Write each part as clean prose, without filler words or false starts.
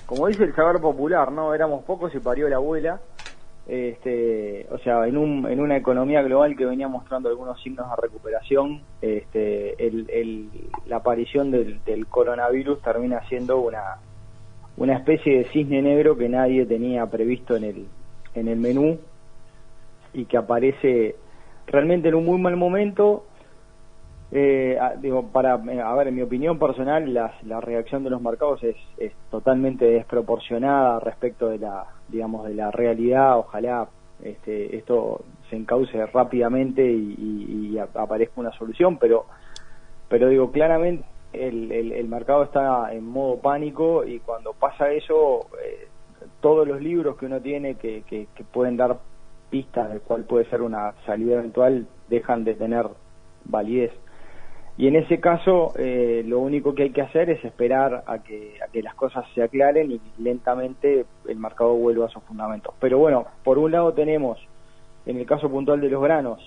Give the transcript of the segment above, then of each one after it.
como dice el saber popular, ¿no? Éramos pocos y parió la abuela. O sea, en una economía global que venía mostrando algunos signos de recuperación, la aparición del coronavirus termina siendo una especie de cisne negro que nadie tenía previsto en el menú, y que aparece realmente en un muy mal momento. A ver, en mi opinión personal, la reacción de los mercados es totalmente desproporcionada respecto de la realidad. Ojalá esto se encauce rápidamente y aparezca una solución, pero digo, claramente el mercado está en modo pánico, y cuando pasa eso, todos los libros que uno tiene que pueden dar pistas de cuál puede ser una salida eventual dejan de tener validez. Y en ese caso, lo único que hay que hacer es esperar a que las cosas se aclaren y lentamente el mercado vuelva a sus fundamentos. Pero bueno, por un lado tenemos, en el caso puntual de los granos,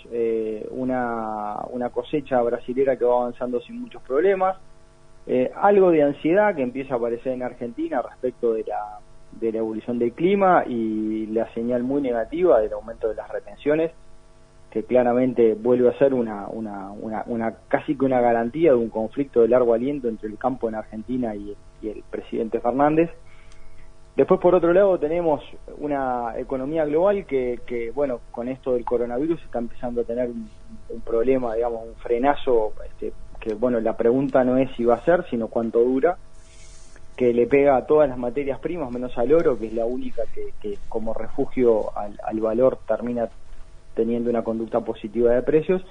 una cosecha brasilera que va avanzando sin muchos problemas, algo de ansiedad que empieza a aparecer en Argentina respecto de la evolución del clima, y la señal muy negativa del aumento de las retenciones, que claramente vuelve a ser una casi que una garantía de un conflicto de largo aliento entre el campo en Argentina y el presidente Fernández. Después, por otro lado, tenemos una economía global que bueno, con esto del coronavirus está empezando a tener un problema, digamos, un frenazo, que bueno, la pregunta no es si va a ser, sino cuánto dura, que le pega a todas las materias primas, menos al oro, que es la única que como refugio al valor termina teniendo una conducta positiva de precios,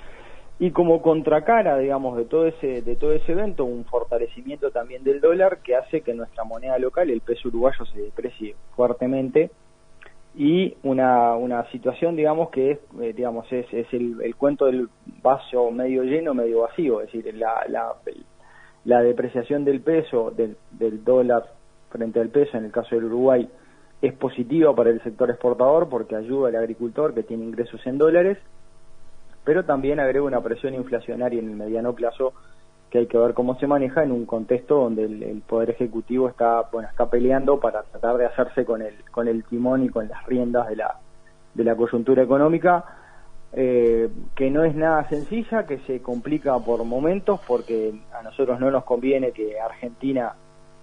y como contracara, digamos, de todo ese evento, un fortalecimiento también del dólar, que hace que nuestra moneda local, el peso uruguayo, se deprecie fuertemente, y una situación, digamos, que es el cuento del vaso medio lleno, medio vacío. Es decir, la depreciación del peso, del dólar frente al peso, en el caso del Uruguay, es positiva para el sector exportador porque ayuda al agricultor que tiene ingresos en dólares, pero también agrega una presión inflacionaria en el mediano plazo, que hay que ver cómo se maneja en un contexto donde el Poder Ejecutivo está peleando para tratar de hacerse con el timón y con las riendas de la coyuntura económica, que no es nada sencilla, que se complica por momentos, porque a nosotros no nos conviene que Argentina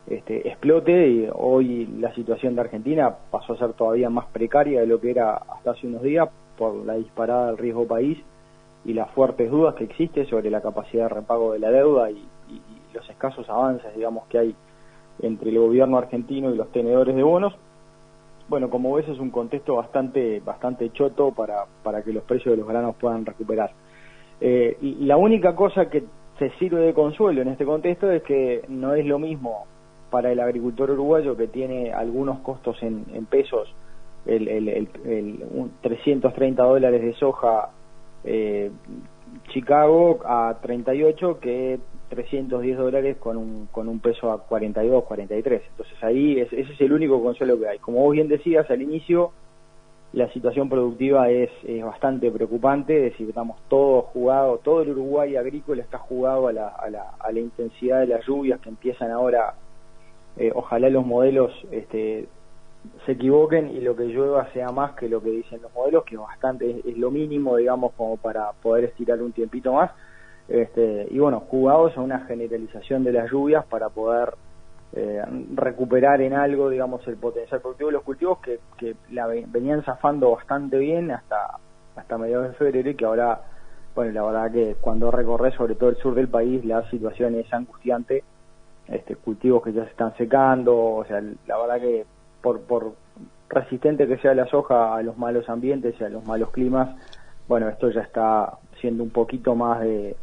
explote, y hoy la situación de Argentina pasó a ser todavía más precaria de lo que era hasta hace unos días por la disparada del riesgo país y las fuertes dudas que existe sobre la capacidad de repago de la deuda y los escasos avances, digamos, que hay entre el gobierno argentino y los tenedores de bonos. Bueno, como ves, es un contexto bastante choto para que los precios de los granos puedan recuperar. La única cosa que se sirve de consuelo en este contexto es que no es lo mismo para el agricultor uruguayo, que tiene algunos costos en pesos, el $330 de soja Chicago a 38, que $310 con un peso a 42, 43. Entonces ahí ese es el único consuelo que hay. Como vos bien decías al inicio, la situación productiva es bastante preocupante. Es decir, estamos todos jugados, todo el Uruguay agrícola está jugado a la intensidad de las lluvias que empiezan ahora. Ojalá los modelos se equivoquen y lo que llueva sea más que lo que dicen los modelos, que es lo mínimo, digamos, como para poder estirar un tiempito más. Y bueno, jugados a una generalización de las lluvias para poder recuperar en algo, digamos, el potencial productivo de los cultivos que venían zafando bastante bien hasta mediados de febrero, y que ahora, bueno, la verdad que cuando recorres sobre todo el sur del país, la situación es angustiante. Cultivos que ya se están secando, o sea, la verdad que por resistente que sea la soja a los malos ambientes y a los malos climas, bueno, esto ya está siendo un poquito más de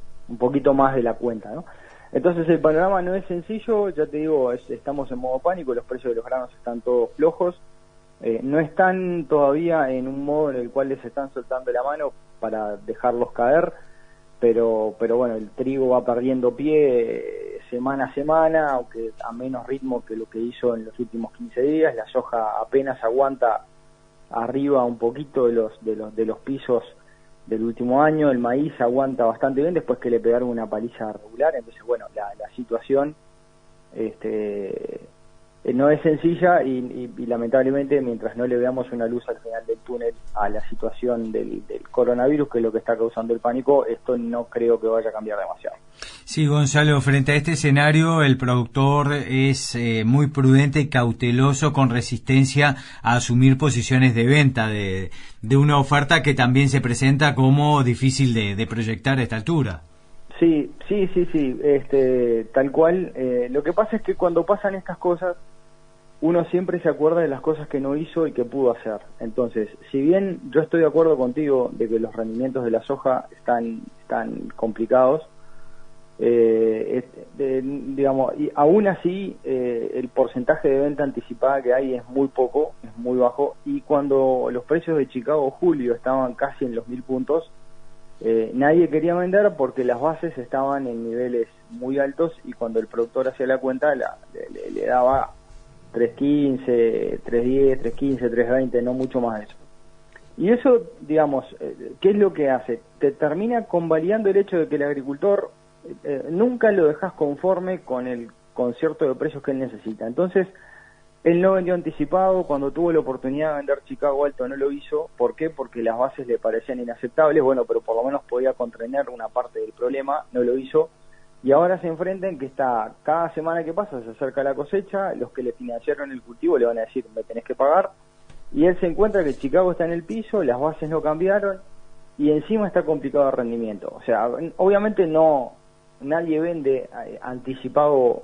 la cuenta, ¿no? Entonces el panorama no es sencillo, ya te digo, estamos en modo pánico, los precios de los granos están todos flojos, no están todavía en un modo en el cual les están soltando la mano para dejarlos caer, pero bueno, el trigo va perdiendo pie semana a semana, aunque a menos ritmo que lo que hizo en los últimos 15 días. La soja apenas aguanta arriba un poquito de los pisos del último año. El maíz aguanta bastante bien después que le pegaron una paliza regular. Entonces, bueno, la situación no es sencilla y lamentablemente mientras no le veamos una luz al final del túnel a la situación del coronavirus, que es lo que está causando el pánico, esto no creo que vaya a cambiar demasiado. Sí, Gonzalo, frente a este escenario el productor es muy prudente y cauteloso, con resistencia a asumir posiciones de venta de una oferta que también se presenta como difícil de proyectar a esta altura. Sí, tal cual. Lo que pasa es que cuando pasan estas cosas, uno siempre se acuerda de las cosas que no hizo y que pudo hacer. Entonces, si bien yo estoy de acuerdo contigo de que los rendimientos de la soja están complicados, digamos, y aún así el porcentaje de venta anticipada que hay es muy poco, es muy bajo, y cuando los precios de Chicago julio estaban casi en los 1.000 puntos, nadie quería vender porque las bases estaban en niveles muy altos y cuando el productor hacía la cuenta le daba 3.15, 3.10, 3.15, 3.20, no mucho más de eso. Y eso, digamos, ¿qué es lo que hace? Te termina convalidando el hecho de que el agricultor nunca lo dejas conforme con el concierto de precios que él necesita. Entonces, él no vendió anticipado, cuando tuvo la oportunidad de vender Chicago alto no lo hizo. ¿Por qué? Porque las bases le parecían inaceptables, bueno, pero por lo menos podía contener una parte del problema, no lo hizo. Y ahora se enfrentan que está, cada semana que pasa se acerca la cosecha, los que le financiaron el cultivo le van a decir, me tenés que pagar, y él se encuentra que Chicago está en el piso, las bases no cambiaron, y encima está complicado el rendimiento. O sea, obviamente nadie vende anticipado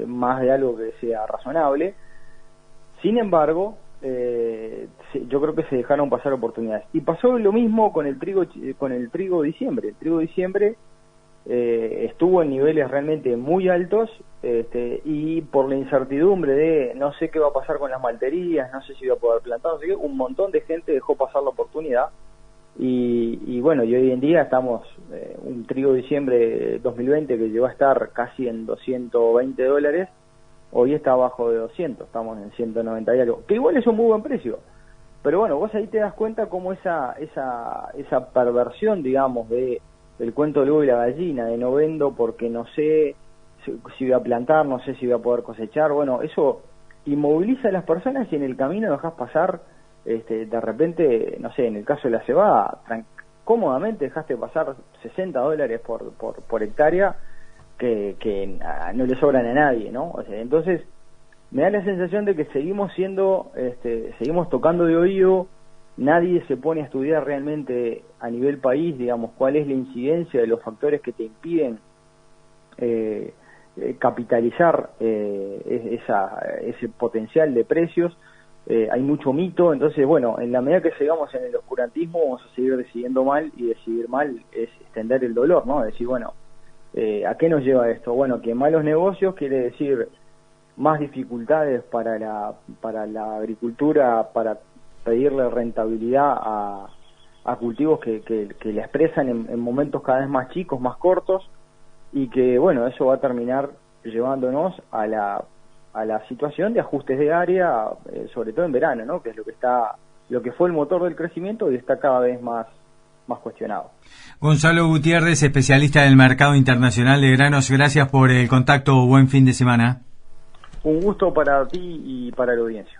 más de algo que sea razonable. Sin embargo, yo creo que se dejaron pasar oportunidades. Y pasó lo mismo con el trigo diciembre. El trigo diciembre estuvo en niveles realmente muy altos, y por la incertidumbre de no sé qué va a pasar con las malterías, no sé si voy a poder plantar, no sé qué, un montón de gente dejó pasar la oportunidad. Y bueno, y hoy en día estamos, un trigo diciembre 2020 que llegó a estar casi en $220, hoy está abajo de 200, estamos en 190 y algo, que igual es un muy buen precio, pero bueno, vos ahí te das cuenta cómo esa perversión, digamos, del cuento del huevo y la gallina, de no vendo porque no sé si voy a plantar, no sé si voy a poder cosechar, bueno, eso inmoviliza a las personas y en el camino dejas pasar, de repente, no sé, en el caso de la cebada, cómodamente dejaste pasar $60 por hectárea, que no le sobran a nadie, ¿no? O sea, entonces me da la sensación de que seguimos tocando de oído, nadie se pone a estudiar realmente a nivel país, digamos, cuál es la incidencia de los factores que te impiden capitalizar ese potencial de precios. Hay mucho mito, entonces bueno, en la medida que sigamos en el oscurantismo vamos a seguir decidiendo mal, y decidir mal es extender el dolor, ¿no? Decir, bueno, ¿a qué nos lleva esto? Bueno, que malos negocios quiere decir más dificultades para la agricultura, para pedirle rentabilidad a cultivos que le expresan en momentos cada vez más chicos, más cortos, y que bueno, eso va a terminar llevándonos a la situación de ajustes de área, sobre todo en verano, ¿no? Que es lo que fue el motor del crecimiento y está cada vez más cuestionado. Gonzalo Gutiérrez, especialista del mercado internacional de granos, gracias por el contacto, buen fin de semana. Un gusto para ti y para la audiencia.